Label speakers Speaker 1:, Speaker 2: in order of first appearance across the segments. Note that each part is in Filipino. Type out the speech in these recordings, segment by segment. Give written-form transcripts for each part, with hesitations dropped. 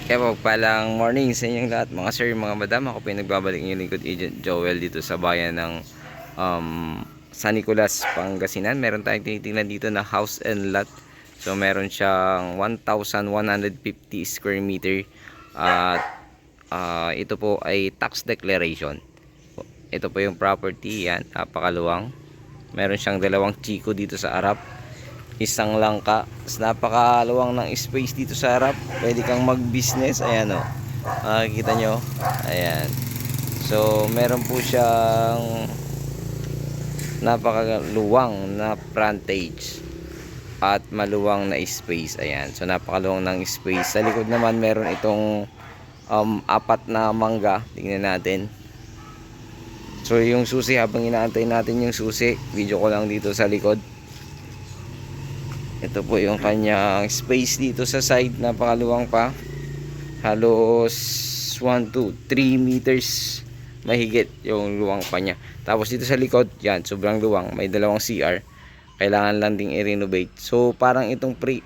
Speaker 1: Kaya palang morning sa inyong lahat mga sir, mga madam. Ako po yung nagbabalik yung lingkod Agent Joel dito sa bayan ng San Nicolas, Pangasinan. Meron tayong tinitingnan dito na house and lot. So meron siyang 1,150 square meter. At ito po ay tax declaration. Ito po yung property, yan, napakaluwang. Meron siyang dalawang chiko dito sa harap, isang langka. Napakaluwang ng space dito sa harap, pwede kang mag business. Ayan o, makikita nyo, ayan. So meron po siyang napakaluwang na frontage at maluwang na space. Ayan, so napakaluwang ng space. Sa likod naman meron itong apat na mangga. Tingnan natin. So yung susi, habang inaantay natin yung susi, video ko lang dito sa likod. Ito po yung kanyang space dito sa side, napakaluwang pa. Halos 1, 2, 3 meters mahigit yung luwang pa niya. Tapos dito sa likod, yan, sobrang luwang. May dalawang CR. Kailangan lang ding i-renovate. So parang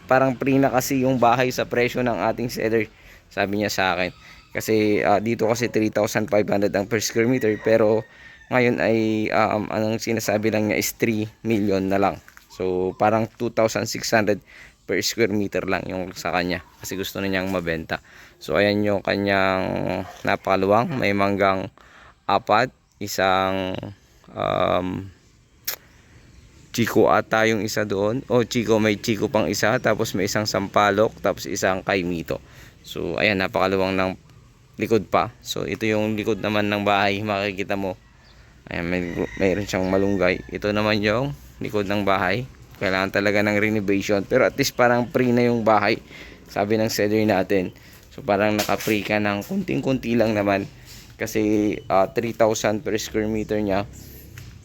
Speaker 1: parang pre na kasi yung bahay sa presyo ng ating seller, sabi niya sa akin. Kasi dito kasi 3,500 ang per square meter, pero ngayon ay anong sinasabi lang niya is 3 million na lang. So parang 2,600 per square meter lang yung sa kanya, kasi gusto na niyang mabenta. So ayan yung kanyang napakaluwang. May manggang apat, isang chiko ata yung isa doon. Chiko, may chiko pang isa, tapos may isang sampalok, tapos isang kaimito. So ayan, napakaluwang ng likod pa. So ito yung likod naman ng bahay, makikita mo. Ayan, mayroon siyang malunggay. Ito naman yung likod ng bahay. Kailangan talaga ng renovation, pero at least parang free na yung bahay, sabi ng seller natin. So parang naka-free ka ng kunting-kunti lang naman. Kasi 3,000 per square meter niya,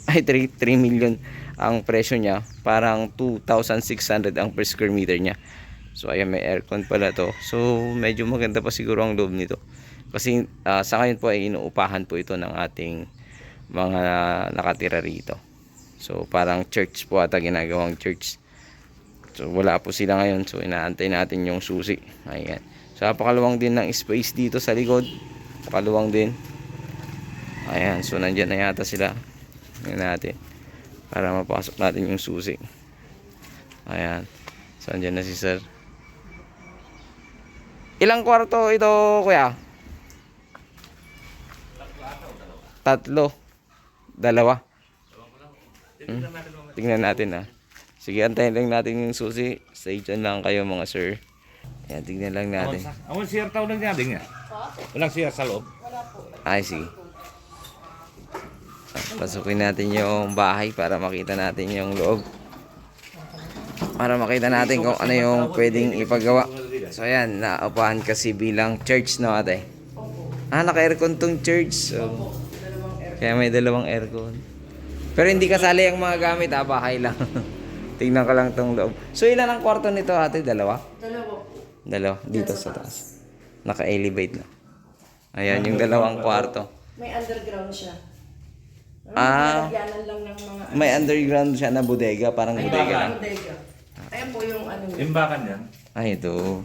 Speaker 1: ay 3 million ang presyo niya. Parang 2,600 ang per square meter niya. So ayan, may aircon pala to. So medyo maganda pa siguro ang loob nito. Kasi sa ngayon po ay inuupahan po ito ng ating mga nakatira rito. So parang church po ata, ginagawang church. So wala po sila ngayon, so inaantay natin yung susi. Ayan. So napakaluwang din ng space dito sa likod. Napakaluwang din. Ayan, so nandyan na yata sila. Tingnan natin para mapasok natin yung susi. Ayan. So andyan na si sir. Ilang kwarto ito, kuya? Tatlo. Dalawa. Tingnan natin. Sige, antayin lang natin yung susi. Stay dyan lang kayo mga sir. Ayan, tingnan lang natin.
Speaker 2: Awal siya tao lang niya din nga. Walang siya sa loob.
Speaker 1: Ay, sige. Pasukin natin yung bahay para makita natin yung loob. Para makita natin kung ano yung pwedeng ipagawa. So ayan, naupahan kasi bilang church, no ate? Naka-aircon tong church. So kaya may dalawang aircon. Pero hindi kasali ang mga gamit, bahay lang. Tingnan ka lang tong loob. So ilan ang kwarto nito ate? Dalawa? Dalawa. Dito sa taas. Naka-elevate na. Ayan yung dalawang kwarto.
Speaker 3: May underground siya. Lagyanan lang ng mga
Speaker 1: May underground siya na bodega, parang bodega lang.
Speaker 3: bodega. Ayan po yung ano.
Speaker 2: Imbakan yan.
Speaker 1: Ay, ito.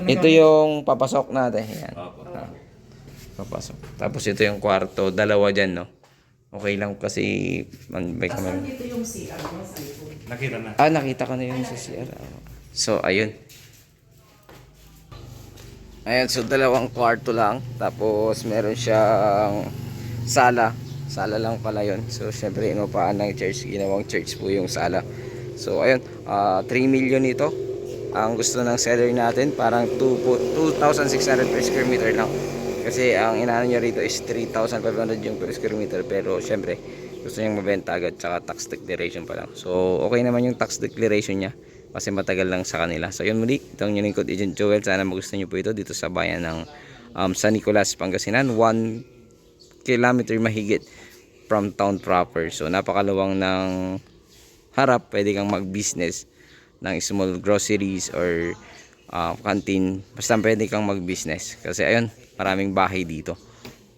Speaker 1: Ito yung papasok natin. Ayan.
Speaker 2: Opo.
Speaker 1: Papasok. Tapos ito yung kwarto. Dalawa dyan, no? Okay lang kasi may
Speaker 3: Tapos
Speaker 1: camera.
Speaker 3: dito yung CR mo sa likod.
Speaker 2: Nakita na.
Speaker 1: Nakita ko na yung sa CR. So, ayun. Ayan, so dalawang kwarto lang. Tapos meron siyang sala. Sala lang pala yun. So, syempre, inupaan ng church. Ginawang church po yung sala. So, ayun. 3 million ito. Ang gusto ng seller natin, parang 2,600 per square meter lang. Kasi ang inaano niya rito is 3,500 yung per square meter. Pero, syempre, gusto niyang mabenta agad. Tsaka tax declaration pa lang. So, okay naman yung tax declaration niya. Kasi matagal lang sa kanila. So, yun muli. Ito ang lingkod Agent Joel. Sana magustuhan niyo po ito dito sa bayan ng San Nicolas, Pangasinan. 1 kilometer mahigit from town proper. So napakaluwang ng harap, pwede kang mag-business ng small groceries or canteen. Basta pwede kang mag-business kasi ayun, maraming bahay dito.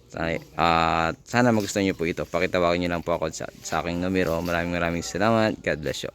Speaker 1: Sana magustuhan niyo po ito. Pakitawagan niyo lang po ako sa aking numero. Maraming salamat. God bless you.